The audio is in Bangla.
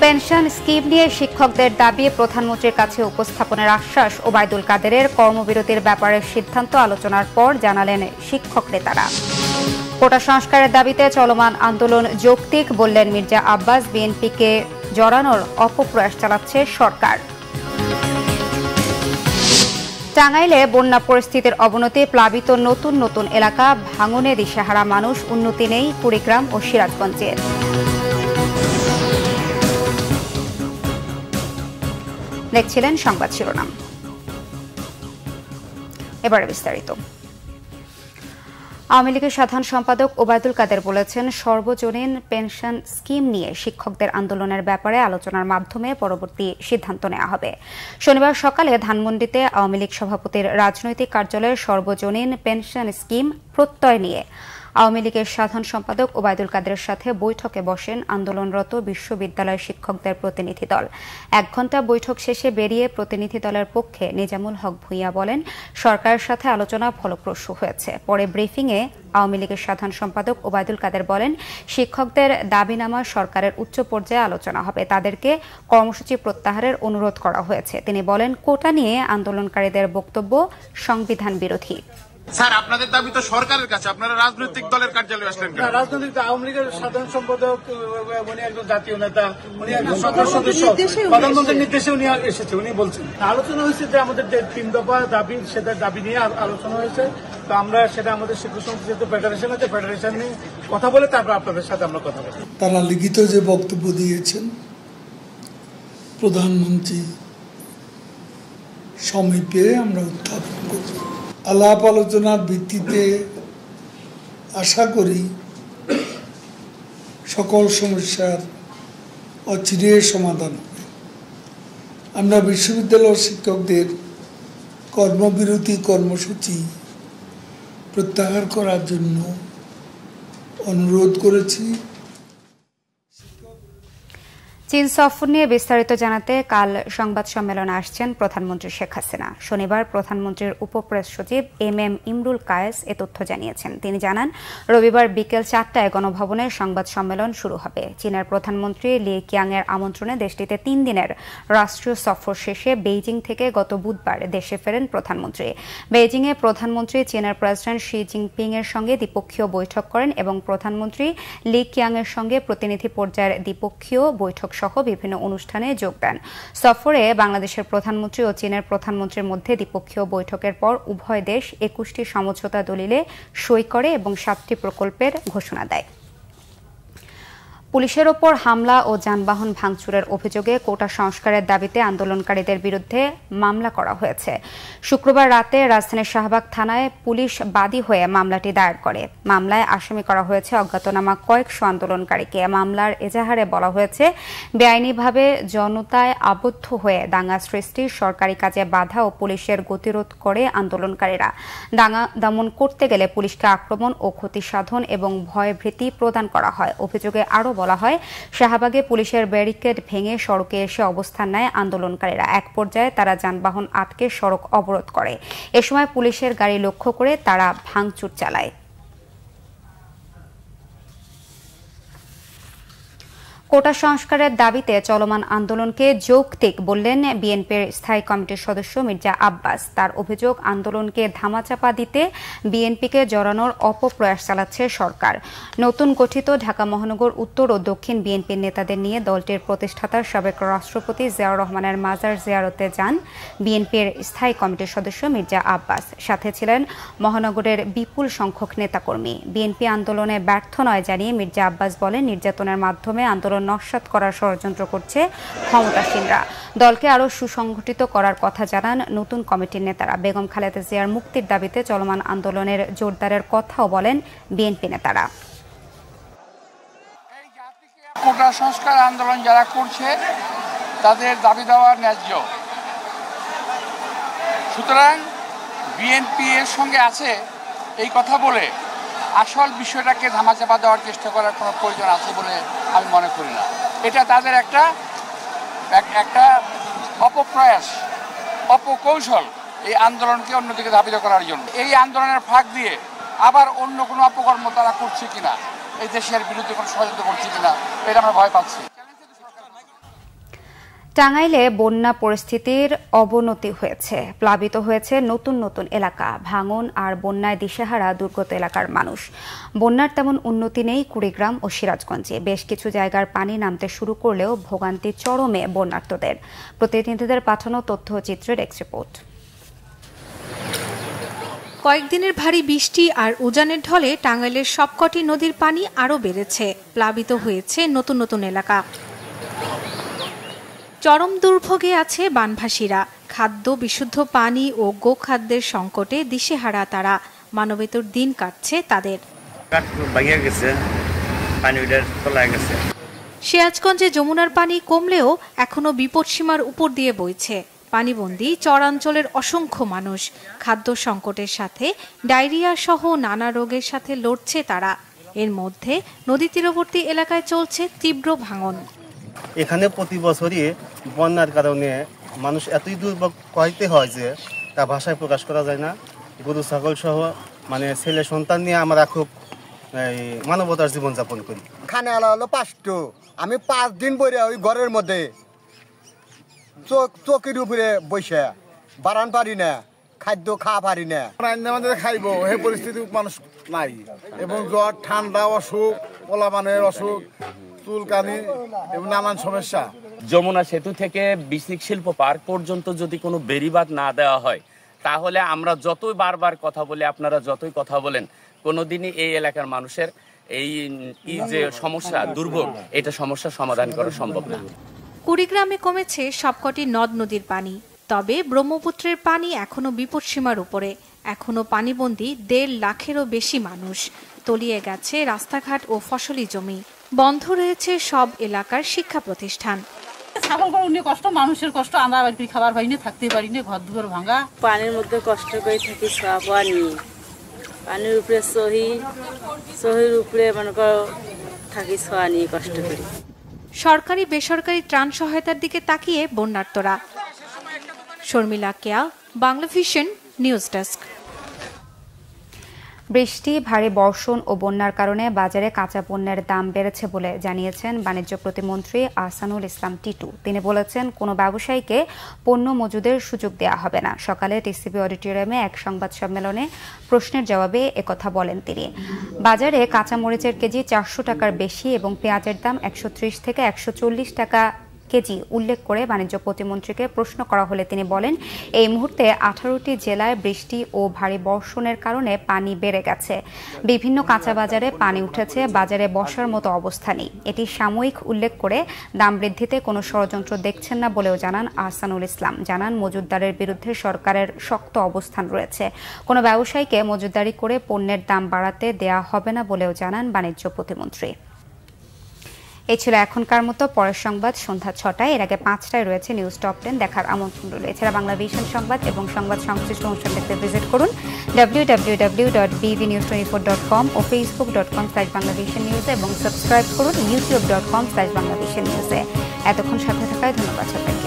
পেনশন স্কিম নিয়ে শিক্ষকদের দাবি প্রধানমন্ত্রীর কাছে উপস্থাপনের আশ্বাস ওবায়দুল কাদেরের। কর্মবিরতির ব্যাপারে সিদ্ধান্ত আলোচনার পর জানালেন শিক্ষক নেতারা। কোটা সংস্কারের দাবিতে চলমান আন্দোলন যৌক্তিক বললেন মির্জা আব্বাস। বিএনপিকে জড়ানোর অপপ্রয়াস চালাচ্ছে সরকার। টাঙ্গাইলে বন্যা পরিস্থিতির অবনতি, প্লাবিত নতুন নতুন এলাকা, ভাঙনে দিশেহারা মানুষ, উন্নতি নেই কুড়িগ্রাম ও সিরাজগঞ্জের। দেখছিলেন সংবাদ শিরোনাম, এবারে বিস্তারিত। আওয়ামী লীগের সাধারণ সম্পাদক ওবায়দুল কাদের বলেছেন, সর্বজনীন পেনশন স্কিম নিয়ে শিক্ষকদের আন্দোলনের ব্যাপারে আলোচনার মাধ্যমে পরবর্তী সিদ্ধান্ত নেওয়া হবে। শনিবার সকালে ধানমন্ডিতে আওয়ামী লীগ সভাপতির রাজনৈতিক কার্যালয়ে সর্বজনীন পেনশন স্কিম প্রত্যয় নিয়ে আওয়ামী লীগের সাধারণ সম্পাদক ওবায়দুল কাদেরের সাথে বৈঠকে বসেন আন্দোলনরত বিশ্ববিদ্যালয় শিক্ষকদের প্রতিনিধি দল। 1 ঘণ্টা বৈঠক শেষে বেরিয়ে প্রতিনিধি দলের পক্ষে নিজামুল হক ভূঁইয়া বলেন, সরকারের সাথে আলোচনা ফলপ্রসূ হয়েছে। পরে ব্রিফিংয়ে আওয়ামী লীগের সাধারণ সম্পাদক ওবায়দুল কাদের বলেন, শিক্ষকদের দাবিনামা সরকারের উচ্চ পর্যায়ে আলোচনা হবে, তাদেরকে কর্মসূচি প্রত্যাহারের অনুরোধ করা হয়েছে। তিনি বলেন, কোটা নিয়ে আন্দোলনকারীদের বক্তব্য সংবিধান বিরোধী। স্যার, আপনাদের দাবি তো সরকারের কাছে, আপনারা রাজনৈতিক দলের কার্যালয়ে আসলেন কেন? রাজনৈতিক আওয়ামী লীগের সাধারণ সম্পাদক, উনি একজন জাতীয় নেতা, উনি একজন সরকার সদস্য, প্রধানমন্ত্রীর নির্দেশে উনি এসেছে। উনি বলছেন আলোচনা হয়েছে যে আমাদের 3 দফা দাবি, সেটার দাবি নিয়ে আলোচনা হয়েছে। তো আমরা সেটা আমাদের শিক্ষক সমিতি যেহেতু ফেডারেশন আছে, ফেডারেশন নিয়ে কথা বলে তারপর আপনাদের সাথে আমরা কথা বলি। তারা লিখিত যে বক্তব্য দিয়েছেন, প্রধানমন্ত্রী সমীপে আমরা উত্থাপন করছি। আলাপ আলোচনার ভিত্তিতে আশা করি সকল সমস্যার অচিরে সমাধান হবে। আমরা বিশ্ববিদ্যালয় শিক্ষকদের কর্মবিরতি কর্মসূচি প্রত্যাহার করার জন্য অনুরোধ করেছি। চীন সফর নিয়ে বিস্তারিত জানাতে কাল সংবাদ সম্মেলনে আসছেন প্রধানমন্ত্রী শেখ হাসিনা। শনিবার প্রধানমন্ত্রীর উপপ্রেস সচিব MM ইমরুল কায়েস এ তথ্য জানিয়েছেন। তিনি জানান, রবিবার বিকেল 4টায় গণভবনে সংবাদ সম্মেলন শুরু হবে। চীনের প্রধানমন্ত্রী লি কিয়াংয়ের আমন্ত্রণে দেশটিতে 3 দিনের রাষ্ট্রীয় সফর শেষে বেইজিং থেকে গত বুধবার দেশে ফেরেন প্রধানমন্ত্রী। বেইজিংয়ে প্রধানমন্ত্রী চীনের প্রেসিডেন্ট শি জিনপিং এর সঙ্গে দ্বিপক্ষীয় বৈঠক করেন এবং প্রধানমন্ত্রী লি কিয়াংয়ের সঙ্গে প্রতিনিধি পর্যায়ের দ্বিপক্ষীয় বৈঠক সহ বিভিন্ন অনুষ্ঠানে যোগ দেন। সফরে বাংলাদেশের প্রধানমন্ত্রী ও চীনের প্রধানমন্ত্রীর মধ্যে দ্বিপক্ষীয় বৈঠকের পর উভয় দেশ 21টি সমঝোতা দলিলে সই করে এবং 7টি প্রকল্পের ঘোষণা দেয়। পুলিশের ওপর হামলা ও যানবাহন ভাঙচুরের অভিযোগে কোটা সংস্কারের দাবিতে আন্দোলনকারীদের বিরুদ্ধে মামলা করা হয়েছে। শুক্রবার রাতে রাজধানীর শাহবাগ থানায় পুলিশ বাদী হয়ে মামলাটি দায়ের করে। মামলায় আসামি করা হয়েছে অজ্ঞাতনামা কয়েকশো আন্দোলনকারীকে। মামলার এজাহারে বলা হয়েছে, বেআইনিভাবে জনতায় আবদ্ধ হয়ে দাঙ্গা সৃষ্টি, সরকারি কাজে বাধা ও পুলিশের গতিরোধ করে আন্দোলনকারীরা। দাঙ্গা দমন করতে গেলে পুলিশকে আক্রমণ ও ক্ষতি সাধন এবং ভয়ভীতি প্রদান করা হয়। অভিযোগে আরও বলা হয়, শাহবাগে পুলিশের ব্যারিকেড ভেঙে সড়কে এসে অবস্থান নেয় আন্দোলনকারীরা। এক পর্যায়ে তারা যানবাহন আটকে সড়ক অবরোধ করে। এ সময় পুলিশের গাড়ি লক্ষ্য করে তারা ভাঙচুর চালায়। কোটা সংস্কারের দাবিতে চলমান আন্দোলনকে যৌক্তিক বললেন বিএনপির স্থায়ী কমিটির সদস্য মির্জা আব্বাস। তার অভিযোগ, আন্দোলনকে ধামাচাপা দিতে বিএনপিকে জড়ানোর অপপ্রয়াস চালাচ্ছে সরকার। নতুন গঠিত ঢাকা মহানগর উত্তর ও দক্ষিণ বিএনপির নেতাদের নিয়ে দলটির প্রতিষ্ঠাতা সাবেক রাষ্ট্রপতি জিয়াউর রহমানের মাজার জিয়ারতে যান বিএনপির স্থায়ী কমিটির সদস্য মির্জা আব্বাস। সাথে ছিলেন মহানগরের বিপুল সংখ্যক নেতাকর্মী। বিএনপি আন্দোলনে ব্যর্থ নয় জানিয়ে মির্জা আব্বাস বলেন, নির্যাতনের মাধ্যমে আন্দোলন নস্যাৎ করার ষড়যন্ত্র করছে ক্ষমতাসীনরা। দলকে আরও সুসংগঠিত করার কথা জানান নতুন কমিটির নেতারা। বেগম খালেদা জিয়ার মুক্তির দাবিতে চলমান আন্দোলনের জোরদারের কথাও বলেন বিএনপি নেতারা। কোটা সংস্কার আন্দোলন যারা করছে তাদের দাবি দেওয়া ন্যায্য, সুতরাং বিএনপি এর সঙ্গে আছে এই কথা বলে আসল বিষয়টাকে ধামাচাপা দেওয়ার চেষ্টা করার কোনো প্রয়োজন আছে বলে আমি মনে করি না। এটা তাদের একটা অপপ্রয়াস, অপকৌশল এই আন্দোলনকে অন্যদিকে ধাবিত করার জন্য। এই আন্দোলনের ফাঁক দিয়ে আবার অন্য কোনো অপকর্ম তারা করছে কিনা, এই দেশের বিরুদ্ধে কোনো ষড়যন্ত্র করছে কিনা, এটা আমরা ভয় পাচ্ছি। টাঙ্গাইলে বন্যা পরিস্থিতির অবনতি হয়েছে। প্লাবিত হয়েছে নতুন নতুন এলাকা। ভাঙন আর বন্যায় দিশেহারা দুর্গত এলাকার মানুষ। বন্যার তেমন উন্নতি নেই কুড়িগ্রাম ও সিরাজগঞ্জে। বেশ কিছু জায়গার পানি নামতে শুরু করলেও ভোগান্তি চরমে বন্যার্তদের। প্রতিনিধিদের পাঠানো তথ্য ও চিত্রের এক রিপোর্ট। কয়েকদিনের ভারী বৃষ্টি আর উজানের ঢলে টাঙ্গাইলের সবকটি নদীর পানি আরও বেড়েছে। প্লাবিত হয়েছে নতুন নতুন এলাকা। চরম দুর্ভোগে আছে বানভাসীরা। খাদ্য, বিশুদ্ধ পানি ও গোখাদ্যের সংকটে দিশেহারা তারা। মানবেতর দিন কাটছে তাদের। সিরাজগঞ্জে যমুনার পানি কমলেও এখনো বিপদসীমার উপর দিয়ে বইছে। পানিবন্দী চরাঞ্চলের অসংখ্য মানুষ। খাদ্য সংকটের সাথে ডায়রিয়া সহ নানা রোগের সাথে লড়ছে তারা। এর মধ্যে নদী তীরবর্তী এলাকায় চলছে তীব্র ভাঙন। এখানে প্রতি বছরই বন্যার কারণে মানুষ এতই দুর্ভোগ হইতে হয় যে তা ভাষায় প্রকাশ করা যায় না। গরু ছাগল সহ ছেলে সন্তান নিয়ে আমরা খুব মানবতার জীবনযাপন করি। খানে আলা হলো 5টো, আমি 5 দিন বইরে ওই ঘরের মধ্যে চৌকির উপরে বসে বারান পারি না, খাদ্য খাওয়া পারি না। আমাদের খাইব সেই পরিস্থিতি মানুষ নাই, এবং জ্বর, ঠান্ডা, অসুখ, পোলাপানের অসুখ, চুলকানি এবং নানান সমস্যা। যমুনা সেতু থেকে বিসিক শিল্প পার্ক পর্যন্ত যদি কোনো বেড়িবাঁধ না দেওয়া হয়, তাহলে আমরা যতই বারবার কথা বলি, আপনারা যতই কথা বলেন, কোনোদিনই এই এলাকার মানুষের এই যে সমস্যা, দুর্ভোগ, এটা সমস্যার সমাধান করা সম্ভব না। কুড়িগ্রামে কমেছে সবকটি নদ নদীর পানি। তবে ব্রহ্মপুত্রের পানি এখনো বিপদসীমার উপরে। এখনো পানিবন্দী 1.5 লাখেরও বেশি মানুষ। তলিয়ে গেছে রাস্তাঘাট ও ফসলি জমি। বন্ধ রয়েছে সব এলাকার শিক্ষা প্রতিষ্ঠান। ছাগল গরু নিয়ে কষ্ট, মানুষের কষ্ট। আমরা খাবার পাইনি, থাকতে পারিনি, ঘর দুয়ার ভাঙা। পানির মধ্যে কষ্ট করে থাকি, খাওয়া নিয়ে পানির উপরে সহির উপরে থাকি, ছোঁয়া নিয়ে কষ্ট করি। সরকারি বেসরকারি ত্রাণ সহায়তার দিকে তাকিয়ে বন্যার্তরা। শর্মিলা কেয়া, বাংলা ভিশন, নিউজ ডেস্ক। বৃষ্টি, ভারী বর্ষণ ও বন্যার কারণে বাজারে কাঁচা পণ্যের দাম বেড়েছে বলে জানিয়েছেন বাণিজ্য প্রতিমন্ত্রী আহসানুল ইসলাম টিটু। তিনি বলেছেন, কোনো ব্যবসায়ীকে পণ্য মজুদের সুযোগ দেওয়া হবে না। সকালে টিসিবি অডিটোরিয়ামে এক সংবাদ সম্মেলনে প্রশ্নের জবাবে একথা বলেন তিনি। বাজারে কাঁচামরিচের কেজি 400 টাকার বেশি এবং পেঁয়াজের দাম 130 থেকে 140 টাকা কেজি উল্লেখ করে বাণিজ্য প্রতিমন্ত্রীকে প্রশ্ন করা হলে তিনি বলেন, এই মুহূর্তে 18টি জেলায় বৃষ্টি ও ভারী বর্ষণের কারণে পানি বেড়ে গেছে। বিভিন্ন কাঁচা বাজারে পানি উঠেছে, বাজারে বসার মতো অবস্থা নেই। এটি সাময়িক উল্লেখ করে দাম বৃদ্ধিতে কোনো ষড়যন্ত্র দেখছেন না বলেও জানান আহসানুল ইসলাম। জানান, মজুতদারের বিরুদ্ধে সরকারের শক্ত অবস্থান রয়েছে। কোনো ব্যবসায়ীকে মজুতদারি করে পণ্যের দাম বাড়াতে দেয়া হবে না বলেও জানান বাণিজ্য প্রতিমন্ত্রী। এই ছিল এখনকার মতো। পরের সংবাদ সন্ধ্যা 6টায়। এর আগে 5টায় রয়েছে নিউজ টপ 10 দেখার আমন্ত্রণ রইল। এছাড়া বাংলা ভিশন সংবাদ এবং সংবাদ সংশ্লিষ্ট অনুষ্ঠান দেখতে ভিজিট করুন www.bvnews24.com ও facebook.com/banglavishnnews এবং সাবস্ক্রাইব করুন youtube.com/banglavishnnews। এতক্ষণ সাথে থাকায় ধন্যবাদ সবাইকে।